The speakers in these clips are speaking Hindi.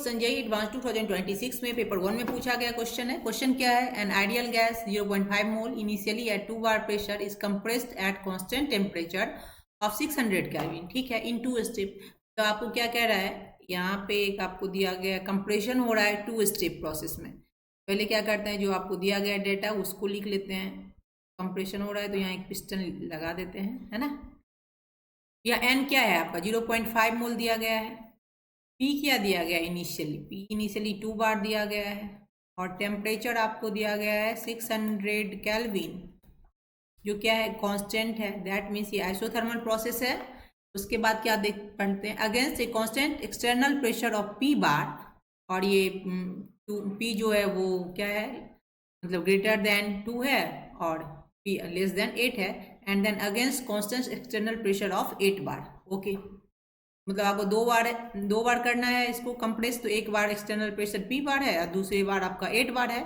संजय एडवांस 2026 में पेपर 1 में पूछा गया क्वेश्चन है। क्वेश्चन क्या है? An ideal gas 0.5 mole initially at 2 bar pressure is compressed at constant temperature of 600 kelvin, ठीक है, इन 2 स्टेप। तो आपको क्या कह रहा है, यहाँ पे एक आपको दिया गया कंप्रेशन हो रहा है 2 स्टेप प्रोसेस में। पहले क्या करते हैं, जो आपको दिया गया डेटा उसको लिख लेते हैं। कंप्रेशन हो रहा है तो यहाँ एक पिस्टन लगा देते हैं, है ना। या एन क्या है आपका 0.5 मोल दिया गया है। पी क्या दिया गया इनिशियली, पी इनिशियली 2 बार दिया गया है और टेम्परेचर आपको दिया गया है 600 केल्विन, जो क्या है कांस्टेंट है। दैट मीन्स ये आइसोथर्मल प्रोसेस है। उसके बाद क्या देख पढ़ते हैं, against a constant external pressure of P बार, और ये पी जो है वो क्या है, मतलब ग्रेटर देन 2 है और पी लेस देन 8 है, and then against constant external pressure of 8 bar. Okay, मतलब आपको दो बार करना है इसको कंप्रेस, तो एक बार एक्सटर्नल प्रेशर पी बार है और दूसरी बार आपका 8 बार है।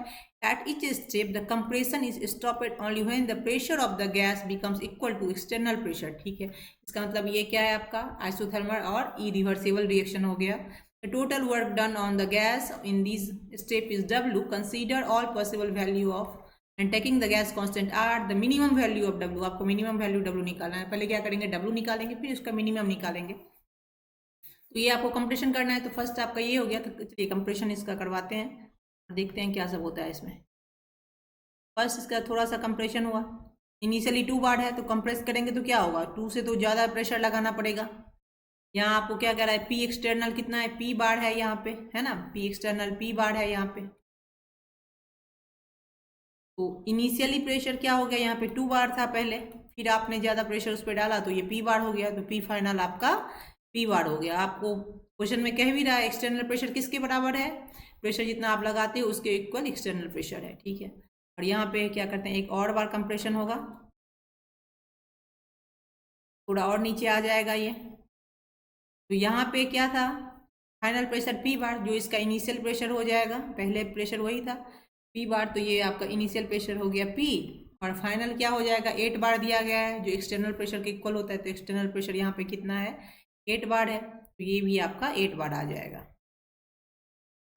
At each step the compression is stopped only when the pressure of the gas becomes equal to external pressure, ठीक है। इसका मतलब ये क्या है आपका आइसोथर्मल और इरिवर्सिबल रिएक्शन हो गया। The total work done on the gas in this step is W। Consider all possible value of and taking the gas constant R, the minimum value of W। आपको मिनिमम वैल्यू W निकालना है। पहले क्या करेंगे, W निकालेंगे, फिर उसका मिनिमम निकालेंगे। तो ये आपको कंप्रेशन करना है, तो फर्स्ट आपका ये हो गया। तो चलिए कंप्रेशन इसका करवाते हैं और देखते हैं क्या सब होता है इसमें। फर्स्ट इसका थोड़ा सा कंप्रेशन हुआ। इनिशियली 2 बार है तो कंप्रेस करेंगे तो क्या होगा, 2 से तो ज़्यादा प्रेशर लगाना पड़ेगा। यहाँ आपको क्या कह रहा है, पी एक्सटर्नल कितना है, पी बार है यहाँ पे, है ना, पी एक्सटर्नल पी बार है यहाँ पे। तो इनिशियली प्रेशर क्या हो गया, यहाँ पे 2 बार था पहले, फिर आपने ज़्यादा प्रेशर उस पर डाला तो ये पी बार हो गया। तो पी फाइनल आपका पी बार हो गया। आपको क्वेश्चन में कह भी रहा है एक्सटर्नल प्रेशर किसके बराबर है, प्रेशर जितना आप लगाते हो उसके इक्वल एक्सटर्नल प्रेशर है, ठीक है। और यहाँ पे क्या करते हैं, एक और बार कंप्रेशन होगा, थोड़ा और नीचे आ जाएगा ये। तो यहाँ पे क्या था, फाइनल प्रेशर पी बार, जो इसका इनिशियल प्रेशर हो जाएगा, पहले प्रेशर वही था पी बार, तो ये आपका इनिशियल प्रेशर हो गया पी, और फाइनल क्या हो जाएगा 8 बार दिया गया है जो एक्सटर्नल प्रेशर के इक्वल होता है। तो एक्सटर्नल प्रेशर यहाँ पे कितना है, 8 बार है, तो ये भी आपका 8 बार आ जाएगा।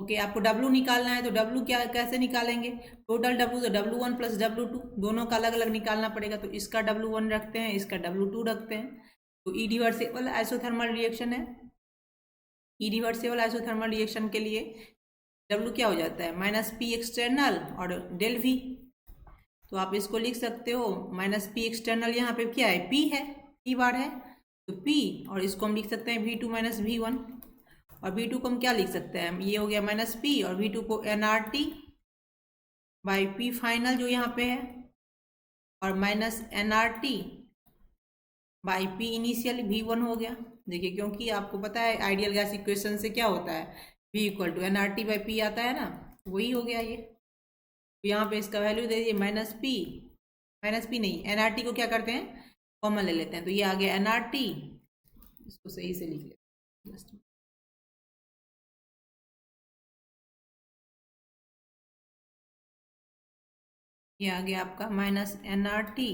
ओके, आपको W निकालना है, तो W क्या कैसे निकालेंगे, टोटल W तो W1 प्लस W2 दोनों का अलग अलग निकालना पड़ेगा। तो इसका W1 रखते हैं, इसका W2 रखते हैं। तो इरिवर्सिबल आइसोथर्मल रिएक्शन है। इरिवर्सिबल आइसोथर्मल रिएक्शन के लिए W क्या हो जाता है, माइनस पी एक्सटर्नल और डेल V। तो आप इसको लिख सकते हो माइनस पी एक्सटर्नल, यहाँ पे क्या है, P है, P बार है, तो P, और इसको हम लिख सकते हैं V2 माइनस V1, और V2 को हम क्या लिख सकते हैं, ये हो गया माइनस P, और V2 को nRT बाई P फाइनल जो यहाँ पे है, और minus nRT by P initial V1 हो गया। देखिए, क्योंकि आपको पता है आइडियल गैस इक्वेशन से क्या होता है, V equal to nRT by P आता है ना, वही हो गया ये। तो यहाँ पे इसका वैल्यू दे दीजिए माइनस पी नहीं, nRT को क्या करते हैं, कॉमन ले लेते हैं, तो ये आ गया nRT। इसको सही से लिख लेते हैं, ये आ गया आपका माइनस nRT,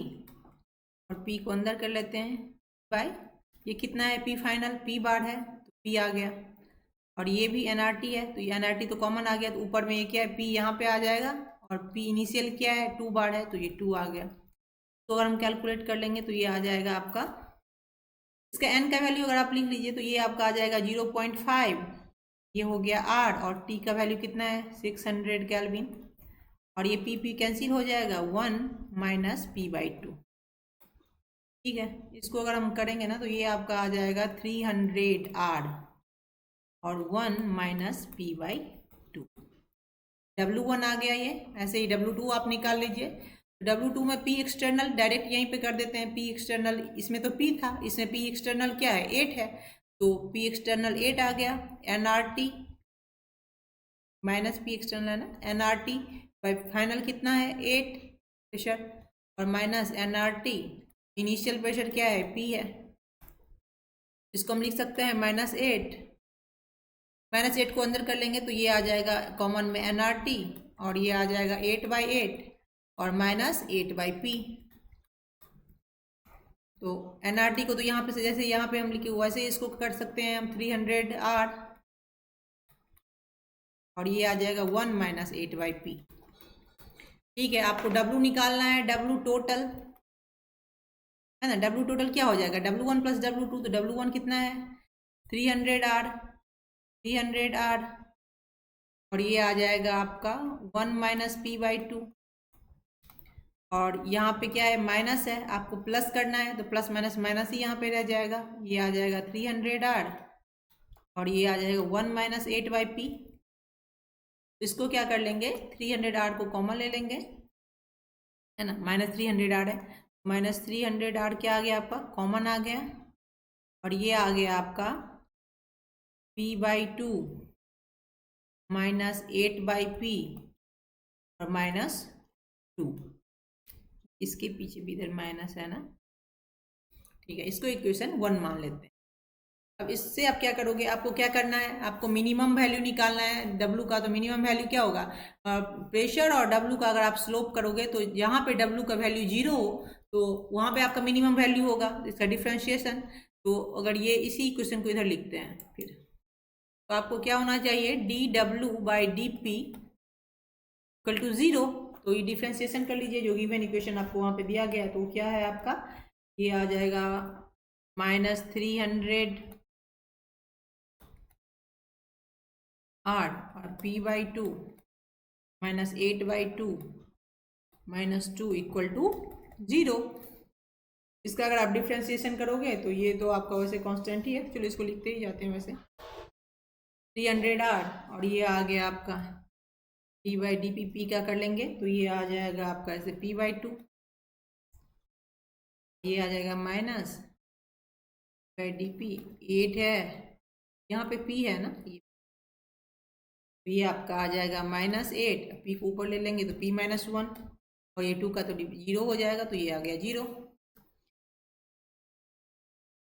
और P को अंदर कर लेते हैं बाय, ये कितना है P फाइनल, P बार है तो P आ गया, और ये भी nRT है, तो ये nRT तो कॉमन आ गया, तो ऊपर में ये क्या है, P यहाँ पे आ जाएगा, और P इनिशियल क्या है 2 बार है, तो ये 2 आ गया। तो अगर हम कैलकुलेट कर लेंगे तो ये आ जाएगा आपका, इसका n का वैल्यू अगर आप लिख लीजिए तो ये आपका आ जाएगा 0.5, ये हो गया R, और T का वैल्यू कितना है 600 केल्विन, और ये P कैंसिल हो जाएगा 1 माइनस P बाई 2, ठीक है। इसको अगर हम करेंगे ना तो ये आपका आ जाएगा 300 R और 1 माइनस P बाई 2। W1 आ गया ये, ऐसे ही W2 आप निकाल लीजिए। W2 में P एक्सटर्नल डायरेक्ट यहीं पे कर देते हैं, P एक्सटर्नल, इसमें तो P था, इसमें P एक्सटर्नल क्या है 8 है, तो P एक्सटर्नल 8 आ गया, nRT माइनस P एक्सटर्नल है ना, nRT बाई फाइनल कितना है 8 प्रेशर, और माइनस nRT इनिशियल प्रेशर क्या है P है, इसको हम लिख सकते हैं -8 को अंदर कर लेंगे तो ये आ जाएगा कॉमन में nRT, और ये आ जाएगा 8/8 और -8/P। तो nRT को तो यहाँ पे से जैसे यहाँ पे हम लिखे वैसे इसको कर सकते हैं हम 300R, और ये आ जाएगा 1 माइनस 8/p। ठीक है, आपको W निकालना है, W टोटल है ना। W टोटल क्या हो जाएगा, W1 प्लस W2, तो W1 कितना है 300R, 300R, और ये आ जाएगा आपका 1 माइनस p/2। और यहाँ पे क्या है, माइनस है, आपको प्लस करना है तो प्लस माइनस माइनस ही यहाँ पे रह जाएगा। ये आ जाएगा 300R और ये आ जाएगा 1 माइनस 8/p। इसको क्या कर लेंगे, 300R को कॉमन ले लेंगे, है ना। माइनस 300R है, माइनस 300R क्या आ गया आपका, कॉमन आ गया। और ये आ गया आपका p/2 माइनस 8/p और माइनस 2। इसके पीछे भी इधर माइनस है ना, ठीक है। इसको इक्वेशन 1 मान लेते हैं। अब इससे आप क्या करोगे, आपको क्या करना है, आपको मिनिमम वैल्यू निकालना है W का। तो मिनिमम वैल्यू क्या होगा, प्रेशर और W का अगर आप स्लोप करोगे तो यहाँ पे W का वैल्यू 0 हो तो वहाँ पे आपका मिनिमम वैल्यू होगा, इसका डिफ्रेंशिएशन। तो अगर ये इसी इक्वेशन को इधर लिखते हैं फिर, तो आपको क्या होना चाहिए, dW/dP इक्वल टू 0। तो ये डिफ्रेंशिएशन कर लीजिए, जो गिवन इक्वेशन आपको वहाँ पे दिया गया है। तो क्या है आपका, ये आ जाएगा माइनस 300R और p/2 minus 8/2 minus 2 equal to 0। इसका अगर आप डिफ्रेंशिएशन करोगे तो ये तो आपका वैसे कांस्टेंट ही है, चलो इसको लिखते ही जाते हैं वैसे। 300R और ये आ गया आपका p/dP, p क्या कर लेंगे तो ये आ जाएगा आपका ऐसे p/2, ये आ जाएगा माइनस dP 8 है, यहाँ पे p है ना, ये आपका आ जाएगा माइनस 8, p को ऊपर ले लेंगे तो p-1 और ये 2 का तो 0 हो जाएगा, तो ये आ गया 0।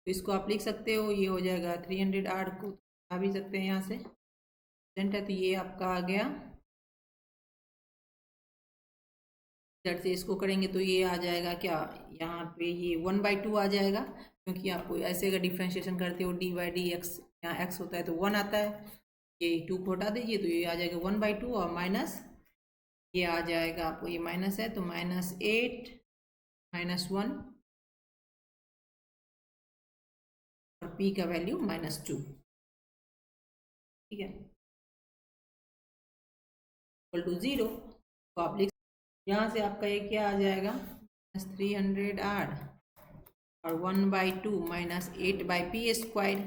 तो इसको आप लिख सकते हो, ये हो जाएगा 300R को आ भी सकते हैं यहाँ से है, तो ये आपका आ गया। इधर से इसको करेंगे तो ये आ जाएगा क्या, यहाँ पे ये 1/2 आ जाएगा, क्योंकि आपको ऐसे अगर डिफ्रेंशिएशन करते हो d/dx, यहाँ x होता है तो 1 आता है, ये 2 को हटा दीजिए तो ये आ जाएगा 1/2 और माइनस ये आ जाएगा आपको, ये माइनस है तो माइनस 8 माइनस 1 और p का वैल्यू -2, ठीक है, इक्वल टू 0। तो आप लिख, यहाँ से आपका ये क्या आ जाएगा, -300R और 1/2 माइनस 8/p²।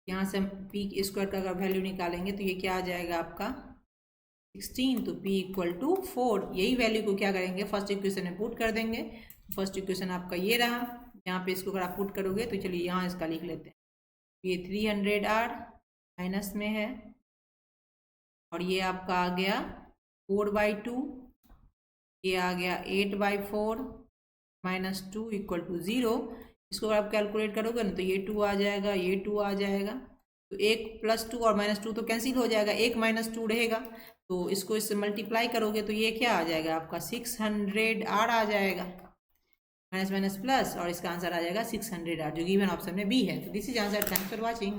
यहाँ से हम p स्क्वायर का अगर वैल्यू निकालेंगे तो ये क्या आ जाएगा आपका 16, तो p इक्वल टू 4। यही वैल्यू को क्या करेंगे, फर्स्ट इक्वेशन में पुट कर देंगे। फर्स्ट इक्वेशन आपका ये रहा, यहाँ पे इसको अगर आप पुट करोगे तो चलिए यहाँ इसका लिख लेते हैं। ये 300R माइनस में है और ये आपका आ गया 4/2, ये आ गया 8/4 माइनस 2 इक्वल टू 0। इसको अगर आप कैलकुलेट करोगे ना तो ये 2 आ जाएगा, ये 2 आ जाएगा, तो 1 + 2 और -2 तो कैंसिल हो जाएगा, 1 - 2 रहेगा। तो इसको इससे मल्टीप्लाई करोगे तो ये क्या आ जाएगा आपका 600R आ जाएगा, माइनस माइनस प्लस, और इसका आंसर आ जाएगा 600R, जो गिवन ऑप्शन में बी है। तो this is answer. Thanks for watching.